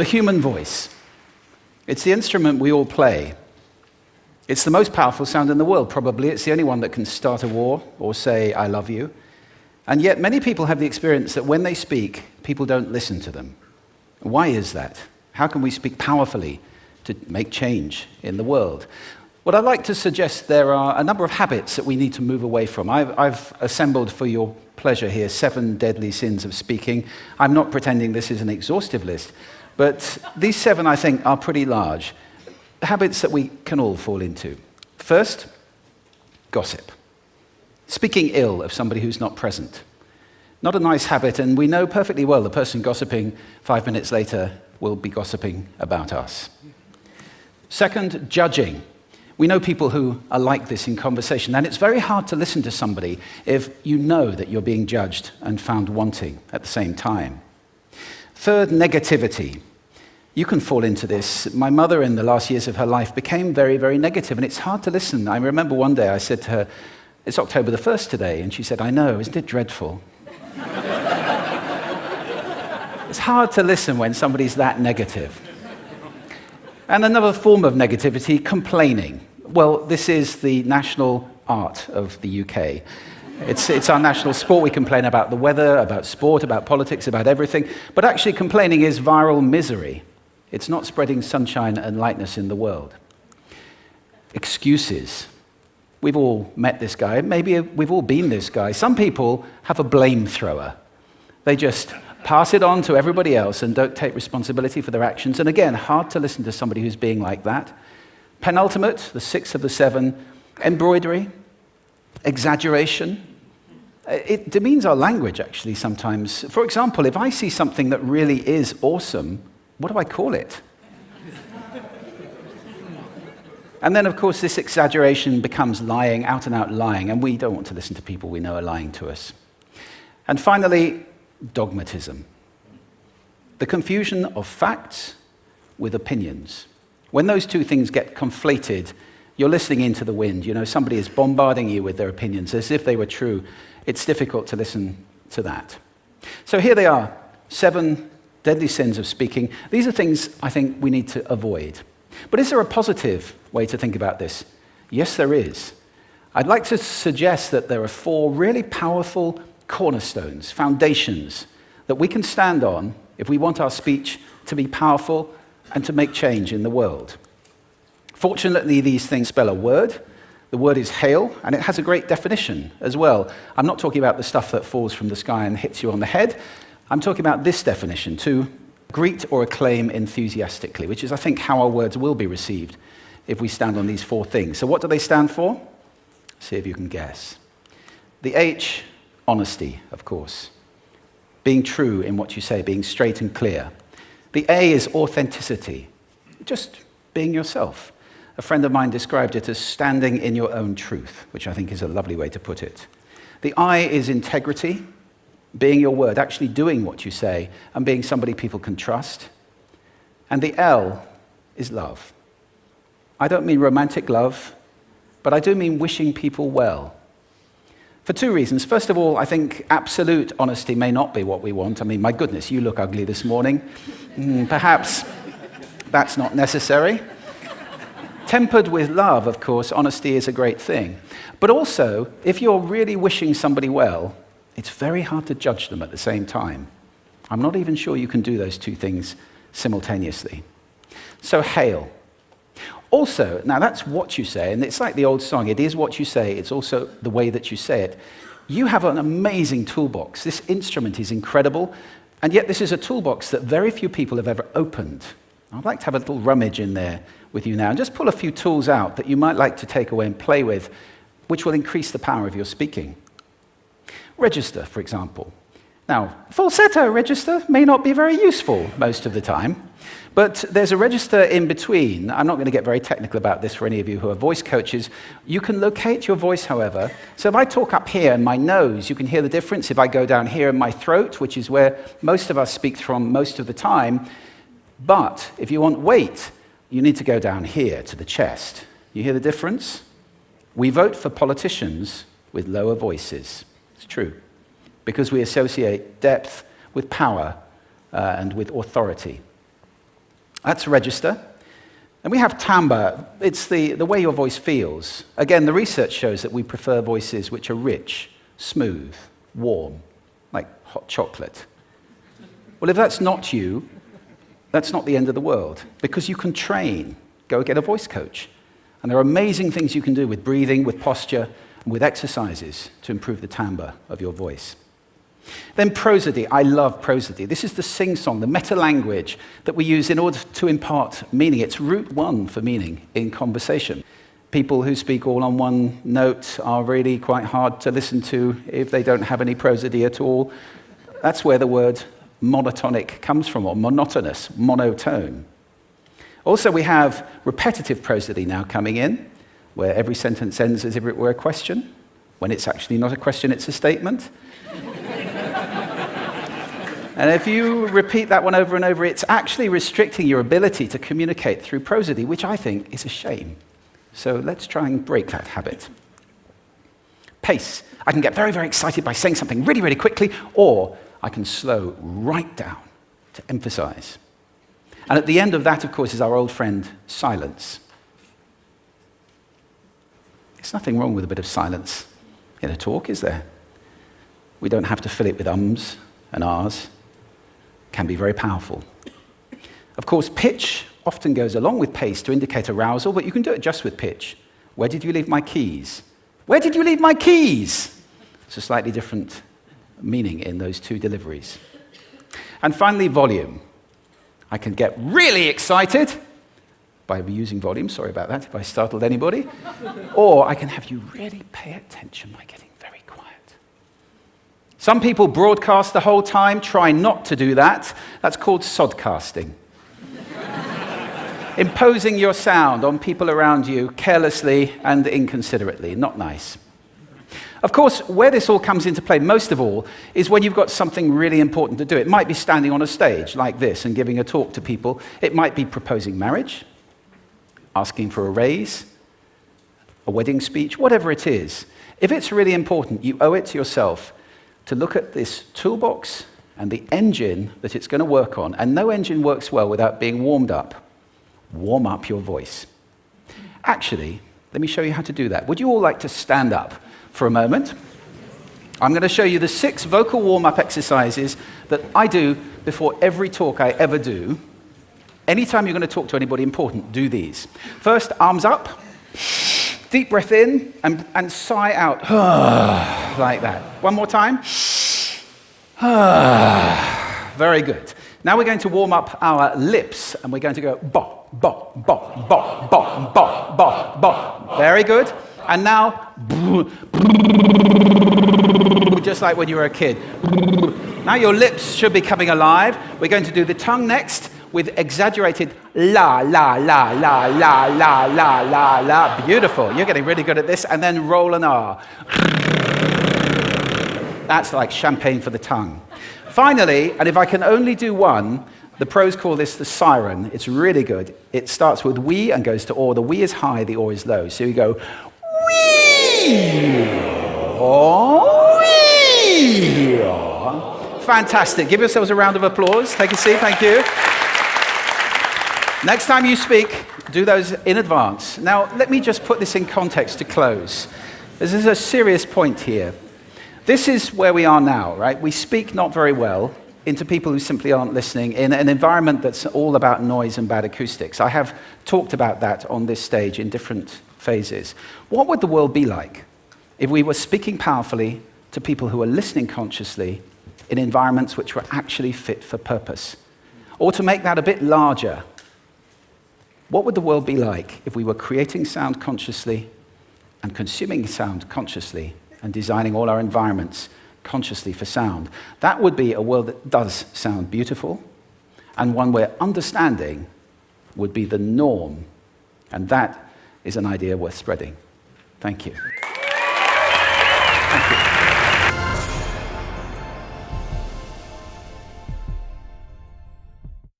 The human voice. It's the instrument we all play. It's the most powerful sound in the world, probably. It's the only one that can start a war or say, I love you. And yet many people have the experience that when they speak, people don't listen to them. Why is that? How can we speak powerfully to make change in the world? Well, I'd like to suggest there are a number of habits that we need to move away from. I've assembled for your pleasure here 7 deadly sins of speaking. I'm not pretending this is an exhaustive list, but these 7, I think, are pretty large. Habits that we can all fall into. First, gossip. Speaking ill of somebody who's not present. Not a nice habit, and we know perfectly well the person gossiping 5 minutes later will be gossiping about us. Second, judging. We know people who are like this in conversation, and it's very hard to listen to somebody if you know that you're being judged and found wanting at the same time. Third, negativity. You can fall into this. My mother, in the last years of her life, became very, very negative, and it's hard to listen. I remember one day I said to her, it's October the 1st today, and she said, I know, isn't it dreadful? It's hard to listen when somebody's that negative. And another form of negativity, complaining. Well, this is the national art of the UK. It's our national sport. We complain about the weather, about sport, about politics, about everything. But actually, complaining is viral misery. It's not spreading sunshine and lightness in the world. Excuses. We've all met this guy. Maybe we've all been this guy. Some people have a blame thrower. They just pass it on to everybody else and don't take responsibility for their actions. And again, hard to listen to somebody who's being like that. Penultimate, the 6th of the 7, embroidery, exaggeration. It demeans our language, actually, sometimes. For example, if I see something that really is awesome, what do I call it? And then, of course, this exaggeration becomes lying, out-and-out lying, and we don't want to listen to people we know are lying to us. And finally, dogmatism. The confusion of facts with opinions. When those two things get conflated, you're listening into the wind. You know, somebody is bombarding you with their opinions as if they were true. It's difficult to listen to that. So here they are, 7 deadly sins of speaking. These are things I think we need to avoid. But is there a positive way to think about this? Yes, there is. I'd like to suggest that there are 4 really powerful cornerstones, foundations, that we can stand on if we want our speech to be powerful and to make change in the world. Fortunately, these things spell a word. The word is hail, and it has a great definition as well. I'm not talking about the stuff that falls from the sky and hits you on the head. I'm talking about this definition, to greet or acclaim enthusiastically, which is, I think, how our words will be received if we stand on these 4 things. So what do they stand for? See if you can guess. The H, honesty, of course. Being true in what you say, being straight and clear. The A is authenticity, just being yourself. A friend of mine described it as standing in your own truth, which I think is a lovely way to put it. The I is integrity, being your word, actually doing what you say, and being somebody people can trust. And the L is love. I don't mean romantic love, but I do mean wishing people well. For 2 reasons. First of all, I think absolute honesty may not be what we want. I mean, my goodness, you look ugly this morning. Perhaps that's not necessary. Tempered with love, of course, honesty is a great thing. But also, if you're really wishing somebody well, it's very hard to judge them at the same time. I'm not even sure you can do those 2 things simultaneously. So hail. Also, now that's what you say, and it's like the old song, it is what you say, it's also the way that you say it. You have an amazing toolbox. This instrument is incredible, and yet this is a toolbox that very few people have ever opened. I'd like to have a little rummage in there with you now, and just pull a few tools out that you might like to take away and play with, which will increase the power of your speaking. Register, for example. Now, falsetto register may not be very useful most of the time, but there's a register in between. I'm not going to get very technical about this for any of you who are voice coaches. You can locate your voice, however. So if I talk up here in my nose, you can hear the difference. If I go down here in my throat, which is where most of us speak from most of the time. But if you want weight, you need to go down here to the chest. You hear the difference? We vote for politicians with lower voices. It's true. Because we associate depth with power and with authority. That's register. And we have timbre. It's the way your voice feels. Again, the research shows that we prefer voices which are rich, smooth, warm, like hot chocolate. Well, if that's not you, that's not the end of the world, because you can train. Go get a voice coach. And there are amazing things you can do with breathing, with posture, and with exercises to improve the timbre of your voice. Then prosody. I love prosody. This is the sing-song, the meta-language that we use in order to impart meaning. It's route one for meaning in conversation. People who speak all on one note are really quite hard to listen to if they don't have any prosody at all. That's where the word monotonic comes from, or monotonous, monotone. Also, we have repetitive prosody now coming in, where every sentence ends as if it were a question, when it's actually not a question, it's a statement. And if you repeat that one over and over, it's actually restricting your ability to communicate through prosody, which I think is a shame. So let's try and break that habit. Pace. I can get very, very excited by saying something really, really quickly, or I can slow right down to emphasize. And at the end of that, of course, is our old friend, silence. There's nothing wrong with a bit of silence in a talk, is there? We don't have to fill it with ums and ahs. It can be very powerful. Of course, pitch often goes along with pace to indicate arousal, but you can do it just with pitch. Where did you leave my keys? Where did you leave my keys? It's a slightly different meaning in those two deliveries. And finally, volume. I can get really excited by using volume, sorry about that if I startled anybody, or I can have you really pay attention by getting very quiet. Some people broadcast the whole time. Try not to do that. That's called sodcasting. Imposing your sound on people around you carelessly and inconsiderately. Not nice. Of course, where this all comes into play most of all is when you've got something really important to do. It might be standing on a stage like this and giving a talk to people. It might be proposing marriage, asking for a raise, a wedding speech, whatever it is. If it's really important, you owe it to yourself to look at this toolbox and the engine that it's going to work on. And no engine works well without being warmed up. Warm up your voice. Actually, let me show you how to do that. Would you all like to stand up for a moment? I'm going to show you the 6 vocal warm-up exercises that I do before every talk I ever do. Anytime you're going to talk to anybody important, do these. First, arms up, deep breath in, and sigh out, like that. One more time. Very good. Now we're going to warm up our lips, and we're going to go bop, bop, bop, bop, bop, bop, bop, bop. Very good. And now, just like when you were a kid. Now your lips should be coming alive. We're going to do the tongue next with exaggerated la, la, la, la, la, la, la, la, la. Beautiful. You're getting really good at this. And then roll an R. That's like champagne for the tongue. Finally, and if I can only do one, the pros call this the siren. It's really good. It starts with we and goes to or. The we is high, the or is low. So you go wee, or wee. Fantastic. Give yourselves a round of applause. Take a seat. Thank you. Next time you speak, do those in advance. Now, let me just put this in context to close. This is a serious point here. This is where we are now, right? We speak not very well into people who simply aren't listening in an environment that's all about noise and bad acoustics. I have talked about that on this stage in different phases. What would the world be like if we were speaking powerfully to people who are listening consciously in environments which were actually fit for purpose? Or to make that a bit larger, what would the world be like if we were creating sound consciously and consuming sound consciously and designing all our environments consciously for sound? That would be a world that does sound beautiful, and one where understanding would be the norm. And that is an idea worth spreading. Thank you. Thank you.